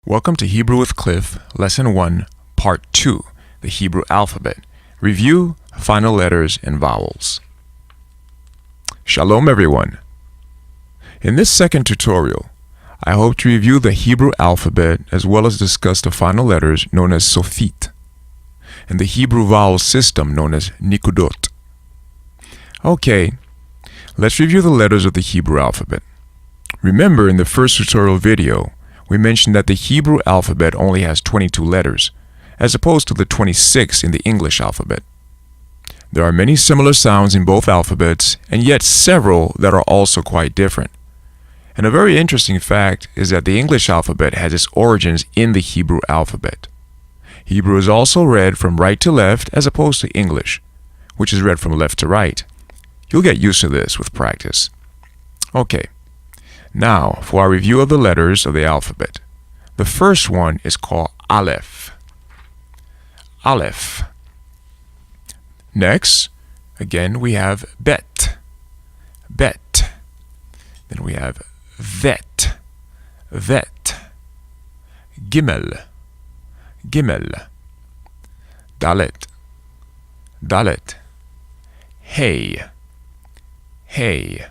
Welcome to Hebrew with Cliff, Lesson 1, Part 2, the Hebrew Alphabet. Review, final letters, and vowels. Shalom everyone. In this second tutorial, I hope to review the Hebrew alphabet as well as discuss the final letters known as sofit and the Hebrew vowel system known as nikkudot. Okay, let's review the letters of the Hebrew alphabet. Remember, in the first tutorial video, we mentioned that the Hebrew alphabet only has 22 letters, as opposed to the 26 in the English alphabet. There are many similar sounds in both alphabets, and yet several that are also quite different. And a very interesting fact is that the English alphabet has its origins in the Hebrew alphabet. Hebrew is also read from right to left as opposed to English, which is read from left to right. You'll get used to this with practice. Okay. Now, for our review of the letters of the alphabet. The first one is called Aleph. Aleph. Next, again, we have Bet. Bet. Then we have Vet. Vet. Gimel. Gimel. Dalet. Dalet. Hey. Hey.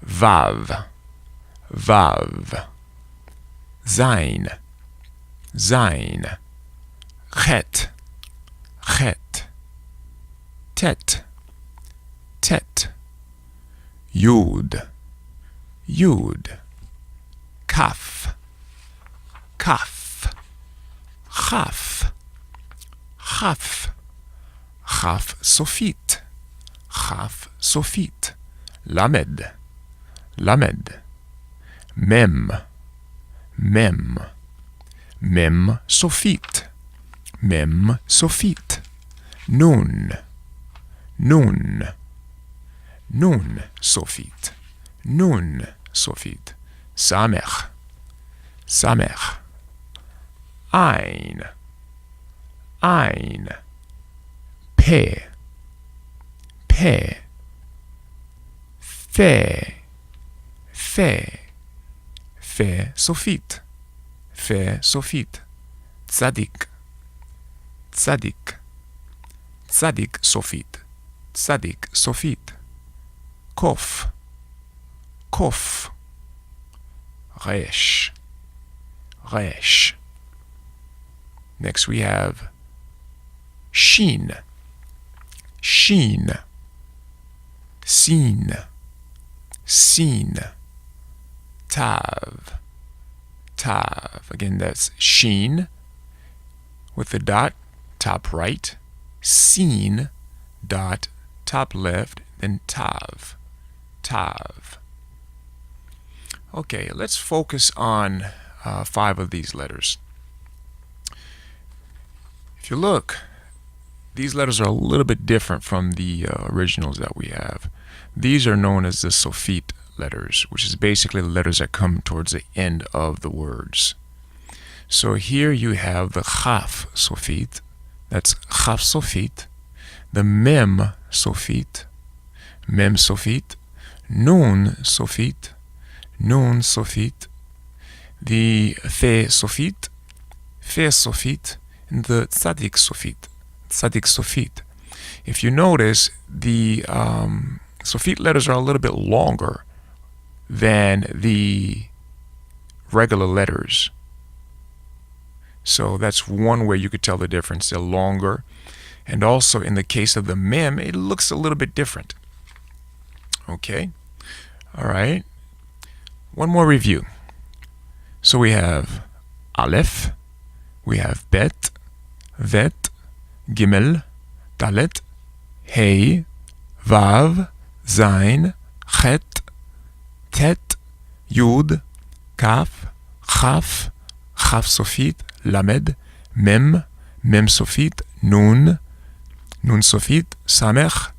Vav. Vav. Zain. Zain. Chet. Chet. Tet. Tet. Yud. Yud. Kaf. Kaf. Chaf. Chaf. Chaf sofit. Chaf sofit. Lamed. Lamed. Mem. Mem. Mem sofit. Mem sofit. Nun. Nun. Nun sofit. Nun sofit. Samech. Samech. Ein. Ein. Pe. Pe. Fe. Fe. Fe sofit. Fe sofit. Tzadik. Tzadik. Tzadik sofit. Tzadik sofit. Kof. Kof. Resh. Resh. Next we have Shin. Shin. Sin. Sin. Tav. Tav. Again, that's Shin with the dot top right, Sin dot top left, then Tav. Tav. Okay, let's focus on 5 of these letters. If you look, these letters are a little bit different from the originals that we have. These are known as the sofit letters, which is basically the letters that come towards the end of the words. So here you have the Chaf sofit, that's Chaf sofit, the Mem sofit, Mem sofit, Nun sofit, Nun sofit, the Fe sofit, Fe sofit, and the Tzadik sofit, Tzadik sofit. If you notice, the sofit letters are a little bit longer than the regular letters. So that's one way you could tell the difference. They're longer. And also in the case of the Mem, it looks a little bit different. Okay. All right. One more review. So we have Aleph, we have Bet, Vet, Gimel, Dalet, Hey, Vav, Zain, Chet, Tet, Yud, Kaf, Chaf, Chaf sofit, Lamed, Mem, Mem sofit, Nun, Nun sofit, Samech,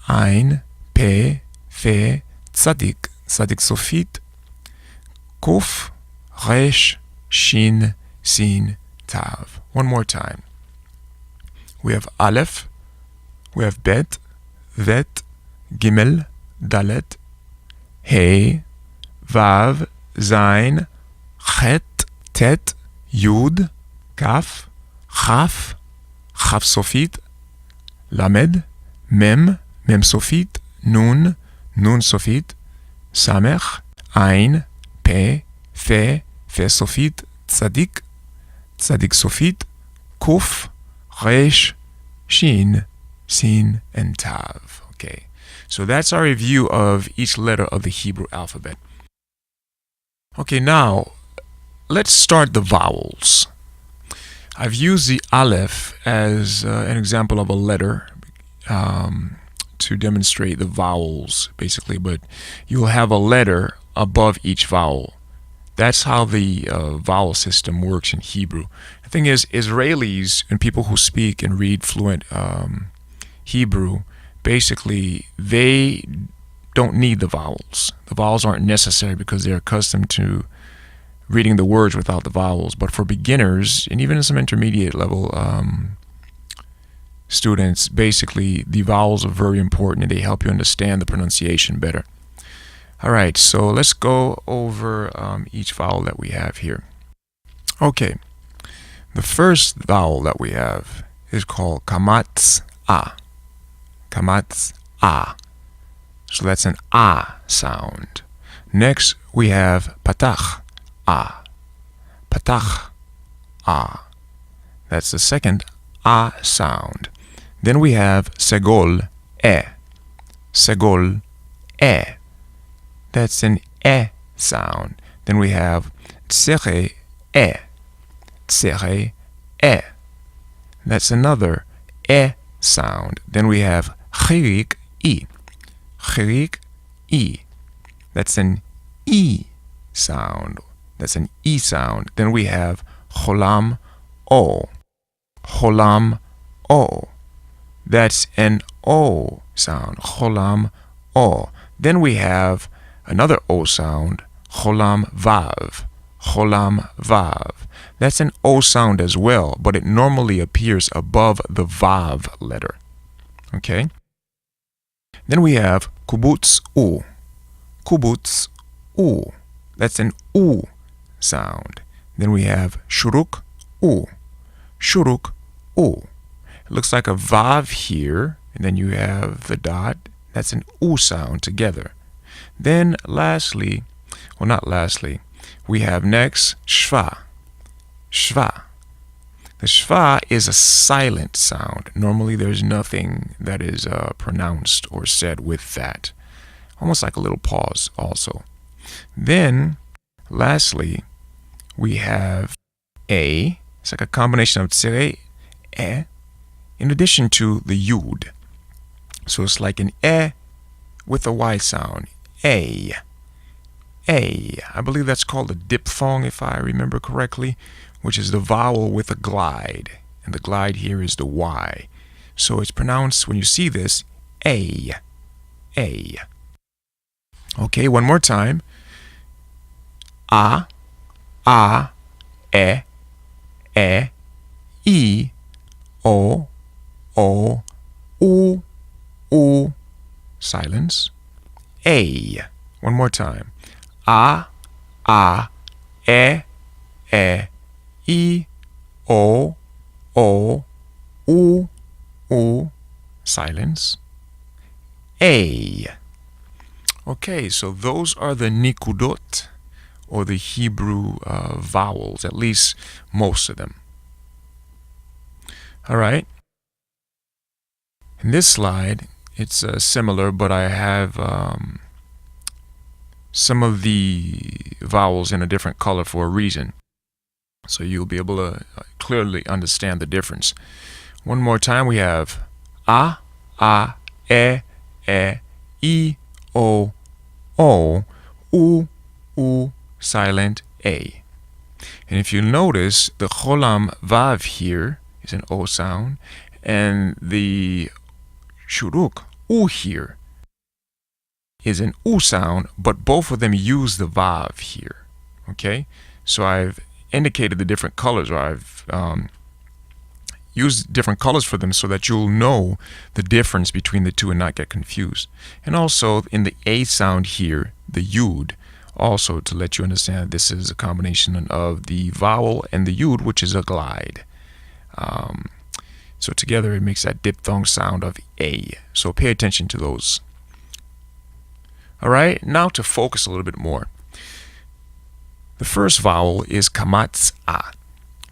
Ein, Pe, Fe, Tzadik, Tzadik sofit, Kuf, Resh, Shin, Sin, Tav. One more time. We have Aleph, we have Bet, Vet, Gimel, Dalet, Hey, Vav, Zain, Chet, Tet, Yud, Kaf, Chaf, Chaf sofit, Lamed, Mem, Mem sofit, Nun, Nun sofit, Samech, Ein, Pe, Fe, Fe sofit, Tzadik, Tzadik sofit, Kuf, Resh, Shin, Sin, and Tav. Okay, so that's our review of each letter of the Hebrew alphabet. Okay, now let's start the vowels. I've used the Aleph as an example of a letter to demonstrate the vowels, basically, but you'll have a letter above each vowel. That's how the vowel system works in Hebrew. The thing is, Israelis and people who speak and read fluent Hebrew, basically, they don't need the vowels. The vowels aren't necessary because they're accustomed to reading the words without the vowels. But for beginners, and even some intermediate level students, basically, the vowels are very important and they help you understand the pronunciation better. All right, so let's go over each vowel that we have here. Okay, the first vowel that we have is called kamatz-a. Kamatz-a. So that's an ah sound. Next, we have patach-a. Patach-a. That's the second ah sound. Then we have segol-e. Segol-e. That's an e sound. Then we have tsere-e. Tsere-e. That's another e sound. Then we have chirik-i. Chirik-i. That's an e sound. That's an e sound. Then we have cholam-o. Cholam-o. That's an o sound. Cholam-o. Then we have another o sound, cholam-vav. Cholam-vav. That's an o sound as well, but it normally appears above the vav letter. Okay? Then we have kubutz-u. Kubutz-u. That's an u sound. Then we have shuruk-u. Shuruk-u. It looks like a vav here, and then you have the dot. That's an u sound together. Then lastly, well, not lastly, we have next shva. Shva. The shva is a silent sound. Normally there's nothing that is pronounced or said with that. Almost like a little pause also. Then lastly, we have a. It's like a combination of tsere, e, in addition to the yud. So it's like an e with a y sound. A. I believe that's called a diphthong, if I remember correctly, which is the vowel with a glide. And the glide here is the Y. So it's pronounced, when you see this, A. Okay, one more time. A, e, I, O, U, silence. A. One more time. A, e, I, O, U, silence. A. Okay, so those are the nikkudot, or the Hebrew vowels, at least most of them. All right. In this slide, it's similar, but I have some of the vowels in a different color for a reason. So you'll be able to clearly understand the difference. One more time, we have A, E, I, O, U, silent A. And if you notice, the cholam vav here is an O sound, and the shuruk, U here, is an U sound, but both of them use the vav here. Okay? So I've indicated the different colors, or I've used different colors for them so that you'll know the difference between the two and not get confused. And also in the A sound here, the yud, Also, to let you understand, this is a combination of the vowel and the yud, which is a glide. So together it makes that diphthong sound of A. So pay attention to those. All right, now to focus a little bit more. The first vowel is kamatz-a.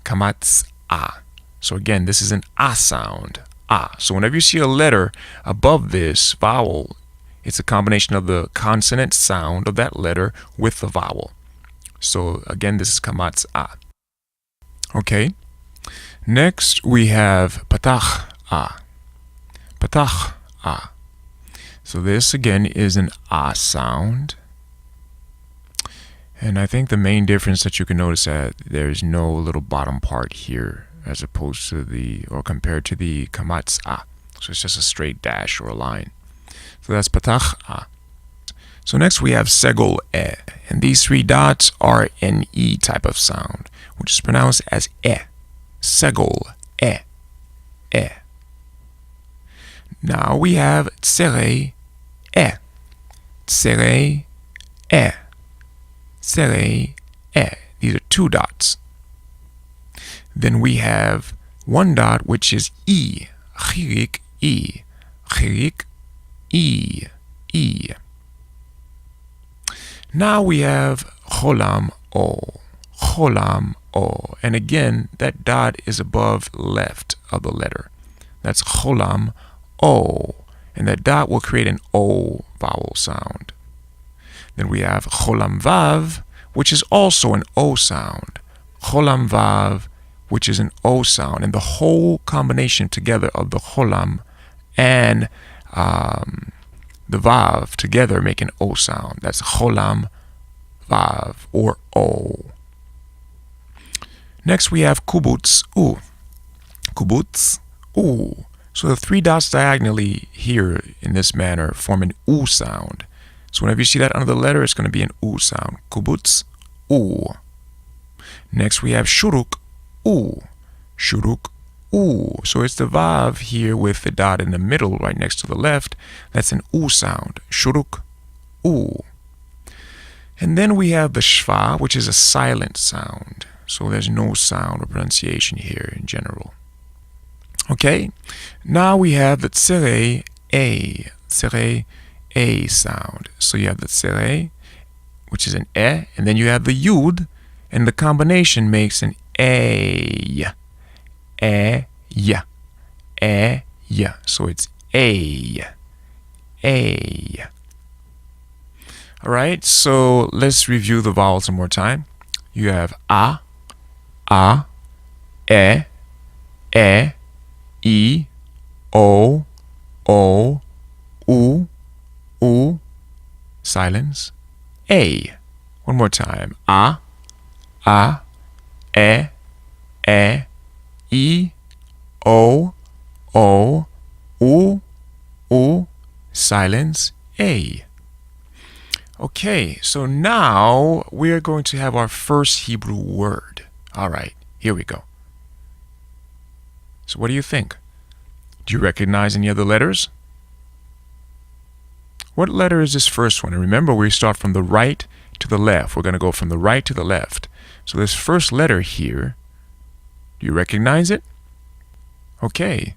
Kamatz-a. So again, this is an A sound. A. So whenever you see a letter above this vowel, it's a combination of the consonant sound of that letter with the vowel. So again, this is kamatz-a. Okay. Next, we have patach-a. Patach-a. So this again is an A sound. And I think the main difference that you can notice that there's no little bottom part here as opposed to the, or compared to the kamatz-a. So it's just a straight dash or a line. So that's patach-a. So next we have segol-e. And these three dots are an E type of sound, which is pronounced as E. Segol-e. E. Now we have tsere-e. Tsere-e. Tsere-e. These are two dots. Then we have one dot, which is E. Chirik-e. Chirik-e. E. Now we have cholam-o. Cholam-o. And again, that dot is above left of the letter. That's cholam-o. And that dot will create an O vowel sound. Then we have cholam-vav, which is also an O sound. Cholam-vav, which is an O sound. And the whole combination together of the cholam and the vav together make an O sound. That's cholam-vav or O. Next we have kubutz-u. Kubutz-u. So the three dots diagonally here in this manner form an U sound. So whenever you see that under the letter, it's going to be an U sound. Kubutz-u. Next we have shuruk-u. Shuruk-u. So it's the vav here with the dot in the middle right next to the left. That's an U sound. Shuruk-u. And then we have the shva, which is a silent sound. So there's no sound or pronunciation here in general. Okay, now we have the tsere-e. Tsere-e sound. So you have the tsere, which is an E, and then you have the yud, and the combination makes an A. So it's A. Alright, so let's review the vowels one more time. You have A, E, E, O, U, silence, A. One more time. A, E, E, O, U, silence, A. Okay, so now we are going to have our first Hebrew word. All right, here we go. So what do you think? Do you recognize any of the letters? What letter is this first one? And remember, we start from the right to the left. We're going to go from the right to the left. So this first letter here, do you recognize it? Okay.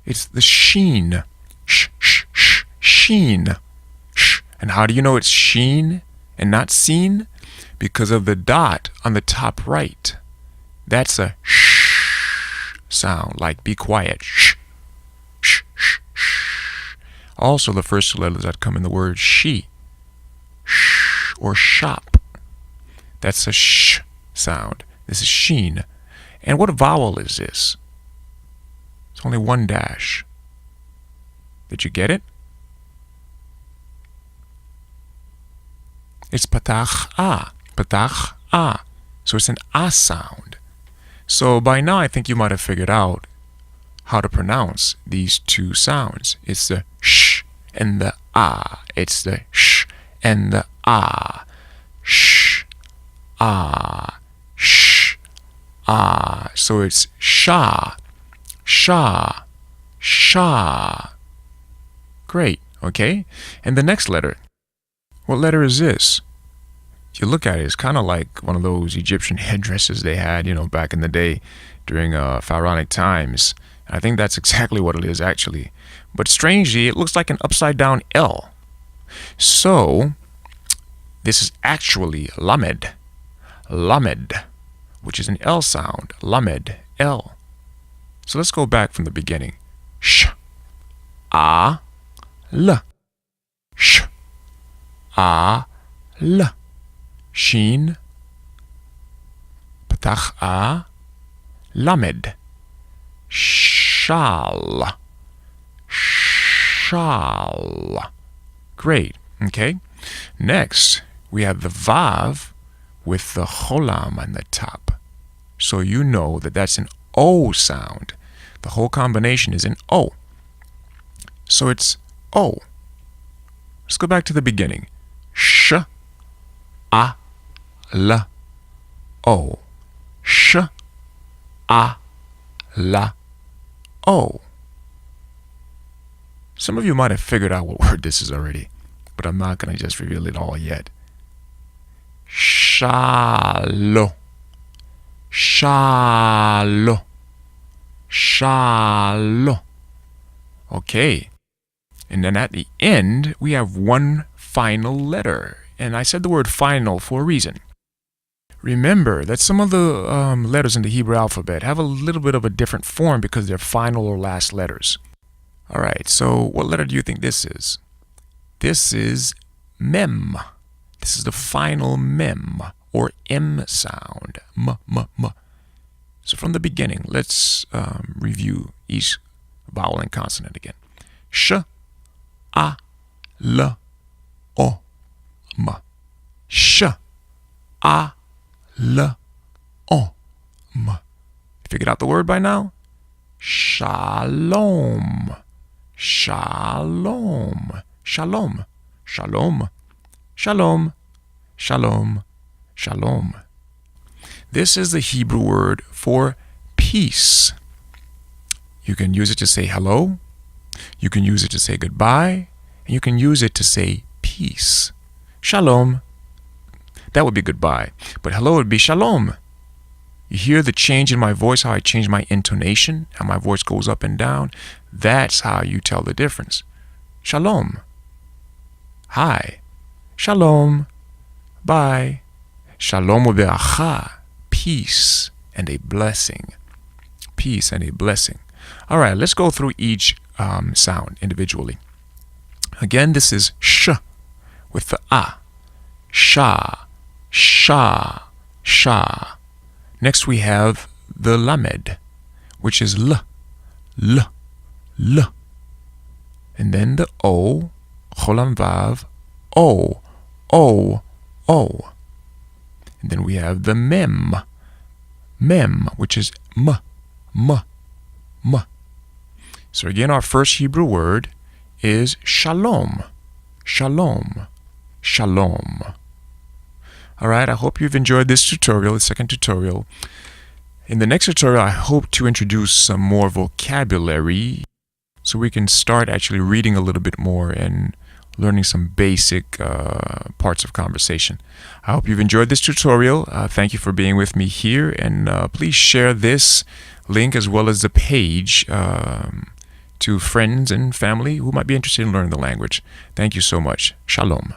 It's the sheen. Sheen. And how do you know it's sheen and not seen? Because of the dot on the top right. That's a sh sound, like be quiet. Sh. Also, the first two letters that come in the word she, sh, or shop. That's a sh sound. This is sheen. And what vowel is this? It's only one dash. Did you get it? It's patach-a. Patach-a. So it's an A sound. So by now I think you might have figured out how to pronounce these two sounds. It's the sh and the A. It's the sh and the A. Sh, A, sh, A. So it's sha, sha, sha. Great, okay? And the next letter. What letter is this? if you look at it, it's kind of like one of those Egyptian headdresses they had, back in the day during pharaonic times. I think that's exactly what it is, actually. But strangely, it looks like an upside-down L. So, this is actually lamed. Lamed, which is an L sound. Lamed, L. So let's go back from the beginning. Sh, a, l. Sh, a, l. Shin, patach a, lamed. Shal. Shal. Great. Okay. Next, we have the vav with the cholam on the top. So you know that that's an O sound. The whole combination is an O. So it's O. Let's go back to the beginning. Sh, a, l, O. Sh, a, l, O. Some of you might have figured out what word this is already, but I'm not going to just reveal it all yet. Shalo. Shalo. Shalo. Okay. And then at the end, we have one final letter. And I said the word final for a reason. Remember that some of the letters in the Hebrew alphabet have a little bit of a different form because they're final or last letters. All right, so what letter do you think this is? This is mem. This is the final mem or M sound. M, m, m. So from the beginning, let's review each vowel and consonant again. Sh, a, l, o, m. Sh, a, l, o, m. Figured out the word by now? Shalom. Shalom. Shalom. Shalom. Shalom. Shalom. Shalom. This is the Hebrew word for peace. You can use it to say hello. You can use it to say goodbye. And you can use it to say peace. Shalom. That would be goodbye. But hello would be shalom. You hear the change in my voice, how I change my intonation, how my voice goes up and down. That's how you tell the difference. Shalom. Hi. Shalom. Bye. Shalom u'beracha. Peace and a blessing. Peace and a blessing. All right, let's go through each sound individually. Again, this is sh with the a. Sha. Sha. Sha. Next we have the lamed, which is l, l, l. And then the o, cholam vav, o, o, o. And then we have the mem, mem, which is m, m, m. So again, our first Hebrew word is shalom, shalom, shalom. All right, I hope you've enjoyed this tutorial, the second tutorial. In the next tutorial, I hope to introduce some more vocabulary so we can start actually reading a little bit more and learning some basic parts of conversation. I hope you've enjoyed this tutorial. Thank you for being with me here, and please share this link as well as the page to friends and family who might be interested in learning the language. Thank you so much. Shalom.